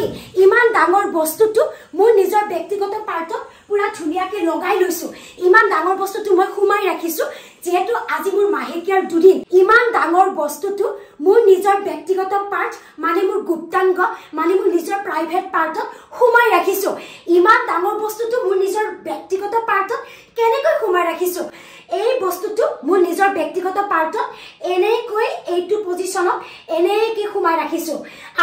কি ইমান ডাঙৰ বস্তুটো মোৰ নিজৰ ব্যক্তিগত পাৰ্টত পুৰা ধুনিয়াকে লগাই লৈছো ইমান ডাঙৰ বস্তুটো মই খুমাই ৰাখিছো যেহেতু আজি মোৰ মাহেকিয়াৰ দুদিন ইমান ডাঙৰ বস্তুটো মোৰ নিজৰ ব্যক্তিগত পাৰ্ট মানে মোৰ গুপ্তাংগ মানে মোৰ নিজৰ প্ৰাইভেট পাৰ্টত খুমাই ৰাখিছো ইমান ডাঙৰ বস্তুটো মোৰ নিজৰ ব্যক্তিগত পাৰ্টত কেনেকৈ খুমাই ৰাখিছো এই বস্তুটো মোৰ নিজৰ ব্যক্তিগত পাৰ্টত এনেকৈ এইটো পজিশনত এনেকৈ খুমাই ৰাখিছো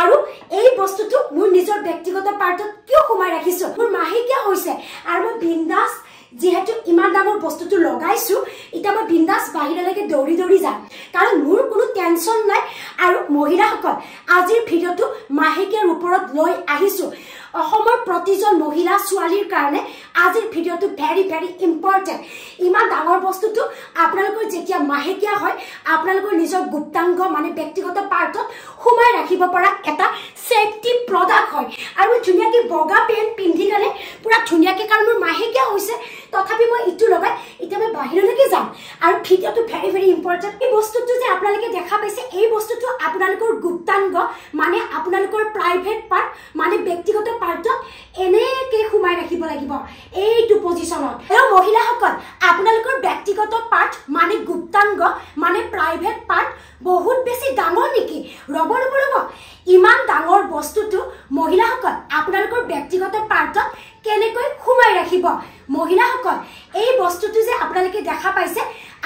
আৰু এই বস্তুটো মোৰ নিজৰ ব্যক্তিগত পাৰ্টত কিয় খুমাই ৰাখিছো মোৰ মাহেকিয়া হৈছে আৰু মই বিন্দাস যেহেতু ইমান ডাঙৰ বস্তুটো লগাইছো এটা মই বিন্দাস বাহিৰলৈকে দৌৰি দৌৰি যাম কাৰণ মোৰ কোনো টেনচন নাই আৰু মহিলাসকল আজিৰ ভিডিঅটো মাহেকিয়াৰ ওপৰত লৈ আহিছো অসমৰ প্ৰতিজন মহিলা ছোৱালীৰ কাৰণে আজিৰ ভিডিঅটো ভেৰি ভেৰি ইম্পৰ্টেন্ট ইমান ডাঙৰ বস্তুটো আপোনালোকৰ যেতিয়া মাহেকিয়া হয় আপোনালোকৰ নিজৰ গুপ্তাংগ মানে ব্যক্তিগত পাৰ্টত খুমাই ৰাখিব পৰা এটা সেফটি প্ৰডাক্ট হয় আৰু ধুনিয়াকে বগা পেন্ট পিন্ধি গলে পুৰা ধুনিয়াকে কাৰণ মোৰ মাহেকিয়া হৈছে তথাপি মই ইটো লগাই এতিয়া মই বাহিৰলৈকে যাম আৰু ভিডিঅটো ভেৰি ভেৰি ইম্পৰ্টেন্ট এই বস্তুটো যে আপোনালোকে দেখা পাইছে এই বস্তুটো আপোনালোকৰ গুপ্তাংগ মানে আপোনালোকৰ প্ৰাইভেট পাৰ্ট মানে ব্যক্তিগত পাৰ্টত এনেকৈ খুমাই ৰাখিব লাগিব এইটো পজিশনত আৰু মহিলাসকল আপোনালোকৰ ব্যক্তিগত পাৰ্ট মানে গুপ্তাংগ মানে প্ৰাইভেট পাৰ্ট বহুত বেছি ডাঙৰ নেকি ৰব ইমান ডাঙৰ বস্তুটো মহিলাসকল আপোনালোকৰ ব্যক্তিগত পাৰ্টত কেনেকৈ খুমাই ৰাখিব মহিলাসকল এই বস্তুটো যে আপোনালোকে দেখা পাইছে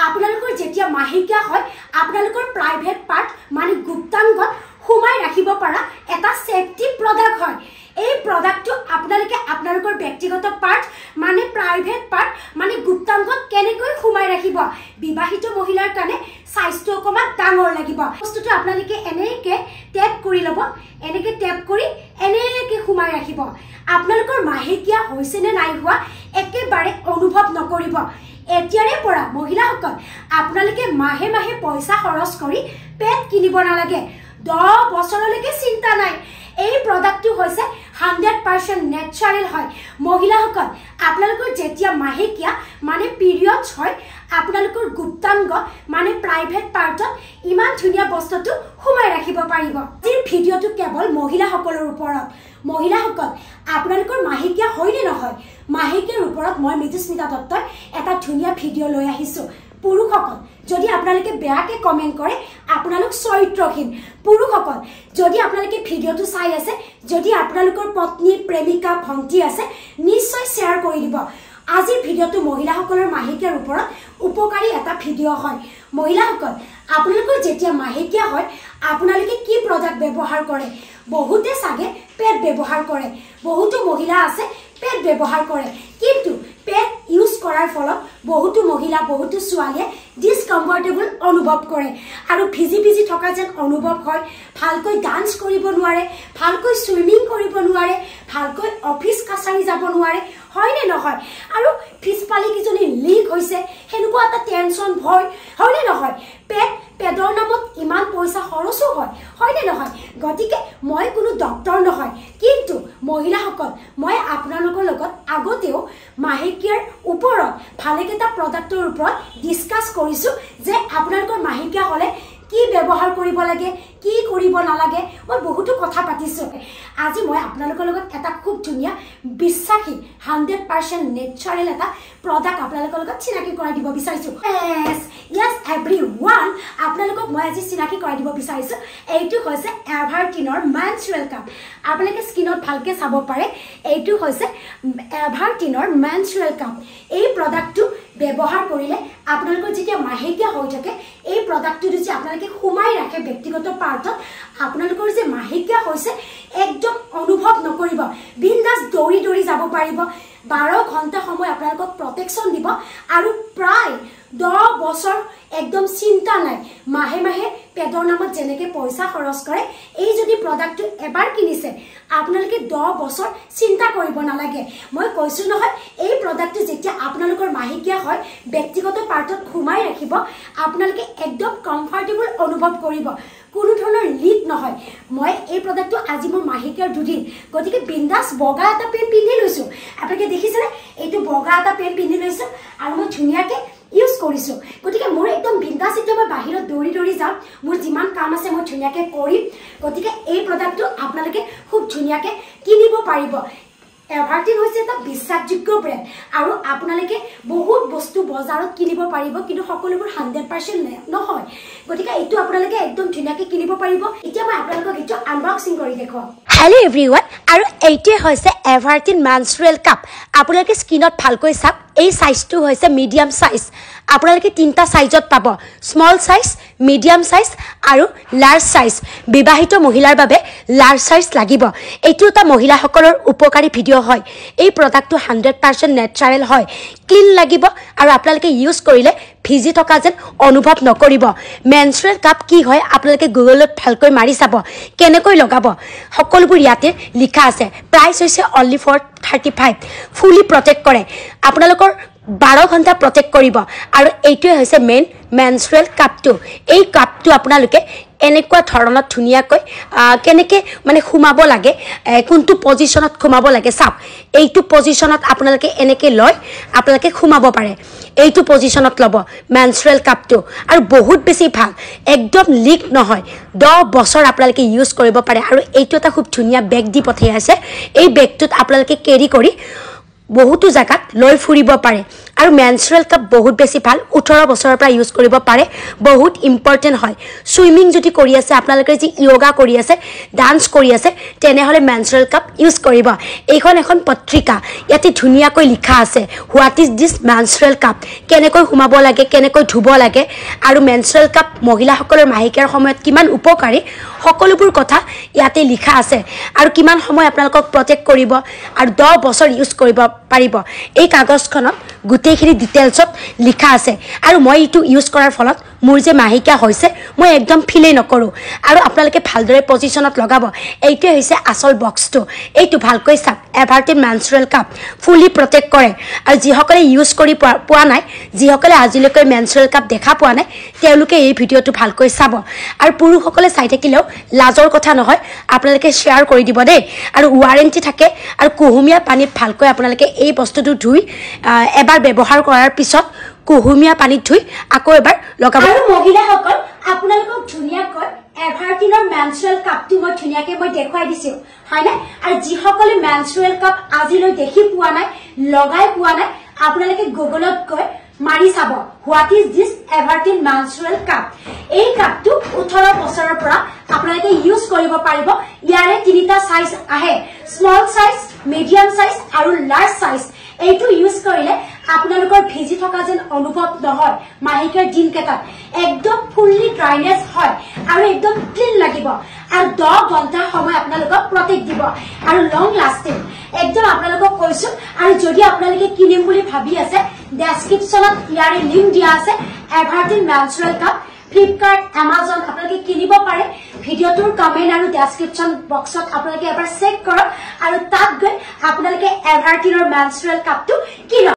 আপোনালোকৰ যেতিয়া মাহেকিয়া হয় আপোনালোকৰ প্ৰাইভেট পাৰ্ট মানে গুপ্তাংগত খুমাই ৰাখিব পৰা এটা সেফটি প্ৰডাক্ট হয় এই প্ৰডাক্টটো আপোনালোকে আপোনালোকৰ ব্যক্তিগত পাৰ্ট মানে প্ৰাইভেট পাৰ্ট মানে গুপ্তাংগত কেনেকৈ খুমাই ৰাখিব বিবাহিত মহিলাৰ কাৰণে সাইজটো অকমান ডাঙৰ লাগিব বস্তুটো আপোনালোকে এনেকৈ টেপ কৰি ল'ব এনেকৈ টেপ কৰি এনেকৈ খুমাই ৰাখিব আপোনালোকৰ মাহেকিয়া হৈছে নে নাই হোৱা একেবাৰে অনুভৱ নকৰিব এতিয়াৰে পৰা মহিলাসকল আপোনালোকে মাহে মাহে পইচা খৰচ কৰি পেট কিনিব নালাগে 10 বছৰলৈকে চিন্তা নাই এই প্ৰডাক্টটো হৈছে 100% নেচাৰেল হয় মহিলাসকল আপোনালোকৰ যেতিয়া মাহেকিয়া মানে পিৰিয়ডছ হয় আপোনালোকৰ গুপ্তাংগ মানে প্ৰাইভেট পাৰ্টত ইমান ধুনিয়া বস্তুটো খুমাই ৰাখিব পাৰিব এই ভিডিঅটো কেৱল মহিলাসকলৰ ওপৰত মহিলাসকল আপোনালোকৰ মাহেকিয়া হয় নে নহয় মাহেকিয়াৰ ওপৰত মই মিতুস্মিতা দত্তই এটা ধুনিয়া ভিডিঅ' লৈ আহিছো পুৰুষসকল যদি আপোনালোকে বেয়াকে কমেন্ট কৰে আপোনালোক চৰিত্ৰহীন পুৰুষসকল যদি আপোনালোকে ভিডিঅ'টো চাই আছে যদি আপোনালোকৰ পত্নী প্ৰেমিকা ভন্টি আছে নিশ্চয় শেয়াৰ কৰি দিব আজিৰ ভিডিঅ'টো মহিলাসকলৰ মাহেকিয়াৰ ওপৰত উপকাৰী এটা ভিডিঅ' হয় মহিলাসকল আপোনালোকৰ যেতিয়া মাহেকিয়া হয় আপোনালোকে কি প্ৰডাক্ট ব্যৱহাৰ কৰে বহুতে সাগে পেট ব্যৱহাৰ কৰে বহুতো মহিলা আছে পেট ব্যৱহাৰ কৰে কিন্তু পেট ইউজ কৰাৰ ফলত বহুতো মহিলা বহুতো ছোৱালীয়ে ডিসকমফৰ্টেবল অনুভৱ কৰে আৰু ভিজি থকা যেন অনুভৱ হয় ভালকৈ ডান্স কৰিব নোৱাৰে ভালকৈ সুইমিং কৰিব নোৱাৰে ভালকৈ অফিস কাছাৰী যাব নোৱাৰে হয় নে নহয় আৰু ফিসপালি কিজনী লিক হৈছে হেনুকুৱা এটা টেনচন ভয় হয় নে নহয় পেটৰ নামত ইমান পইচা খৰচো হয় নে নহয় গতিকে মই কোনো ডক্টৰ নহয় কিন্তু মহিলাসকল মই আপোনালোকৰ লগত আগতেও মাহেকিয়াৰ ওপৰত ভালেকেইটা প্ৰডাক্টৰ ওপৰত ডিসকাস কৰিছো যে আপোনালোকৰ মাহেকিয়া হলে কি ব্যৱহাৰ কৰিব লাগে কি কৰিব নালাগে মই বহুতো কথা পাতিছো আজি মই আপোনালোকৰ লগত এটা খুব ধুনিয়া বিশ্বাসী 100% নেচাৰেল এটা প্ৰডাক্ট আপোনালোকৰ লগত চিনাকি কৰাই দিব বিচাৰিছো yes everyone আপোনালোকক মই আজি চিনাকি কৰাই দিব বিচাৰিছো এইটো হৈছে এভাৰটিনৰ মেনষ্ট্ৰুৱেল কাপ আপোনালোকে স্কিনত ভালকে চাব পাৰে এইটো হৈছে এভাৰটিনৰ মেনষ্ট্ৰুৱেল কাপ এই প্ৰডাক্টটো ব্যৱহাৰ কৰিলে আপোনালোকৰ যেতিয়া মাহেকিয়া হৈ থাকে এই প্ৰডাক্টটো যে আপোনালোকে খুমাই ৰাখে ব্যক্তিগত পাৰ্টত আপোনালোকৰ যে মাহেকিয়া হৈছে একদম অনুভৱ নকৰিব বিন্দাস দৌৰি দৌৰি যাব পাৰিব 12 ঘণ্টা সময় আপোনালোকক প্ৰটেকচন দিব আৰু প্ৰায় 10 বছৰ একদম চিন্তা নাই মাহে মাহে পেটৰ নামত যেনেকে পইচা খৰচ কৰে এই যদি প্ৰডাক্টটো এবাৰ কিনিছে আপোনালোকে 10 বছৰ চিন্তা কৰিব নালাগে মই কৈছো নহয় এই প্ৰডাক্টটো যেতিয়া আপোনালোকৰ মাহেকিয়া হয় ব্যক্তিগত পাৰ্টত খুমাই ৰাখিব আপোনালোকে একদম কমফৰ্টেবল অনুভৱ কৰিব কোনো ধৰণৰ লিক নহয় মই এই প্ৰডাক্টটো আজি মোৰ মাহেকিয়াৰ দুদিন গতিকে বিন্দাস বগা এটা পেন পিন্ধি লৈছো আপোনালোকে দেখিছেনে এইটো বগা এটা পেন পিন্ধি লৈছো আৰু মই ধুনিয়াকে ইউজ কৰিছো গতিকে মোৰ একদম বিন্দাস এতিয়া মই বাহিৰত দৌৰি দৌৰি যাম মোৰ যিমান কাম আছে মই ধুনিয়াকে কৰিম গতিকে এই প্ৰডাক্টটো আপোনালোকে খুব ধুনীয়াকে কিনিব পাৰিব এভাৰটিন হৈছে এটা বিশ্বাসযোগ্য ব্ৰেণ্ড আৰু আপোনালোকে বহুত বস্তু বজাৰত কিনিব পাৰিব কিন্তু সকলোবোৰ 100% নহয় গতিকে এইটো আপোনালোকে একদম ধুনীয়াকে কিনিব পাৰিব এতিয়া মই আপোনালোকক এইটো আনবক্সিং কৰি দেখুৱাম হেল্ল' এভৰিৱান আৰু এইটোৱে হৈছে এভাৰটিন মেনষ্ট্ৰুৱেল কাপ আপোনালোকে স্ক্ৰীনত ভালকৈ চাওক এই সাইজটো হৈছে মিডিয়াম সাইজ আপোনালোকে তিনটা সাইজত পাব স্মল সাইজ মিডিয়াম সাইজ আৰু লাৰ্জ সাইজ বিবাহিত মহিলাৰ বাবে লাৰ্জ সাইজ লাগিব এইটো এটা মহিলাসকলৰ উপকাৰী ভিডিঅ' হয় এই প্ৰডাক্টটো 100% নেচাৰেল হয় ক্লিন লাগিব আৰু আপোনালোকে ইউজ কৰিলে ভিজি থকা যেন অনুভৱ নকৰিব মেনষ্ট্ৰুৱেল কাপ কি হয় আপোনালোকে গুগলত ভালকৈ মাৰি চাব কেনেকৈ লগাব সকলোবোৰ ইয়াতে লিখা আছে প্ৰাইস হৈছে অনলি ফৰ 35 ফুলি প্ৰটেক্ট কৰে আপোনালোকৰ 12 ঘণ্টা প্ৰটেক্ট কৰিব আৰু এইটোৱে হৈছে মেইন মেনষ্ট্ৰুৱেল কাপটো এই কাপটো আপোনালোকে এনেকুৱা ধৰণত ধুনীয়াকৈ কেনেকে মানে খুমাব লাগে কোনটো পজিশনত খুমাব লাগে চাওক এইটো পজিশনত আপোনালোকে এনেকে লয় আপোনালোকে খুমাব পাৰে এইটো পজিশনত লব মেনষ্ট্ৰুৱেল কাপটো আৰু বহুত বেছি ভাল একদম লিক নহয় 10 বছৰ আপোনালোকে ইউজ কৰিব পাৰে আৰু এইটো এটা খুব ধুনীয়া বেগ দি পঠিয়াই আছে এই বেগটোত আপোনালোকে কেৰি কৰি বহুতো জায়গাত লৈ ফুৰিব পাৰে আৰু মেনষ্ট্ৰুৱেল কাপ বহুত বেছি ভাল 18 বছৰৰ পৰা ইউজ কৰিব পাৰে বহুত ইম্পৰ্টেন্ট হয় সুইমিং যদি কৰি আছে আপোনালোকে যি যোগা কৰি আছে ডান্স কৰি আছে তেনেহলে মেনষ্ট্ৰুৱেল কাপ ইউজ কৰিব এইখন এখন পত্ৰিকা ইয়াতে ধুনীয়াকৈ লিখা আছে what is this menstrual cup কেনেকৈ ঘুমাব লাগে কেনেকৈ ধুব লাগে আৰু মেনষ্ট্ৰুৱেল কাপ মহিলাসকলৰ মাহেকীয়াৰ সময়ত কিমান উপকাৰী সকলোবোৰ কথা ইয়াতে লিখা আছে আৰু কিমান সময় আপোনালোকক প্ৰটেক্ট কৰিব আৰু 10 বছৰ ইউজ কৰিব পাৰিব এই কাগজখনত গুটেইখিনি ডিটেইলছত লিখা আছে আৰু মই ইটো ইউজ কৰাৰ ফলত মোৰ যে মাহেকীয়া হৈছে মই একদম ফিলেই নকৰো আৰু আপোনালোকে ভালদৰে পজিশনত লগাব এইটো হৈছে আসল বক্সটো এইটো ভালকৈ চাওক এভাৰটিন মেনষ্ট্ৰুৱেল কাপ ফুলি প্ৰটেক্ট কৰে আৰু যিসকলে ইউজ কৰি পোৱা নাই যিসকলে আজিলৈকে মেনষ্ট্ৰুৱেল কাপ দেখা পোৱা নাই তেওঁলোকে এই ভিডিঅটো ভালকৈ চাব আৰু পুৰুষসকলে চাই থাকিলেও লাজৰ কথা নহয় আপোনালোকে শেয়াৰ কৰি দিব দেই আৰু ওৱাৰেন্টি থাকে আৰু কুহুমীয়া পানীত ভালকৈ আপোনালোকে এই বস্তুটো ধুই এবাৰ ব্যৱহাৰ কৰাৰ পিছত কুহুমীয়া পানীত ধুই আকৌ এবাৰ লগাব আৰু মহিলাসকল আপোনালোকক ধুনীয়াকৈ এভাৰটিনৰ মেনষ্ট্ৰুৱেল কাপটো মই ধুনীয়াকৈ মই দেখুৱাই দিছো হয়নে আৰু যিসকলে মেনষ্ট্ৰুৱেল কাপ আজিলৈ দেখি পোৱা নাই লগাই পোৱা নাই আপোনালোকে গুগলত গৈ মাৰি চাব what is this Everteen menstrual cup এই কাপটো 18 বছৰৰ পৰা আপোনালোকে ইউজ কৰিব পাৰিব ইয়াৰে তিনিটা সাইজ আহে স্মল সাইজ মিডিয়াম সাইজ আৰু লাৰ্জ সাইজ এইটো ইউজ কৰিলে আপোনালোকৰ ভিজি থকা যেন অনুভৱ নহয় মাহেকীয়াৰ দিনকেইটাত একদম ফুললি ড্ৰাইনেছ হয় আৰু একদম ক্লিন লাগিব আৰু 10 ঘণ্টা সময় আপোনালোকক প্ৰটেক্ট দিব আৰু লং লাষ্টিং একদম আপোনালোকক কৈছো আৰু যদি আপোনালোকে কিনিম বুলি ভাবি আছে ডেসক্ৰিপচনত ইয়াৰে লিংক দিয়া আছে এভাৰটিন মেনষ্ট্ৰুৱেল কাপ Flipkart, Amazon, আপোনালোকে কিনিব পাৰে ভিডিঅটোৰ কমেন্ট আৰু ডেসক্ৰিপচন বক্সত আপোনালোকে এবাৰ চেক কৰক আৰু তাত গৈ আপোনালোকে এভাৰটিনৰ মেনষ্ট্ৰুৱেল কাপটো কিনক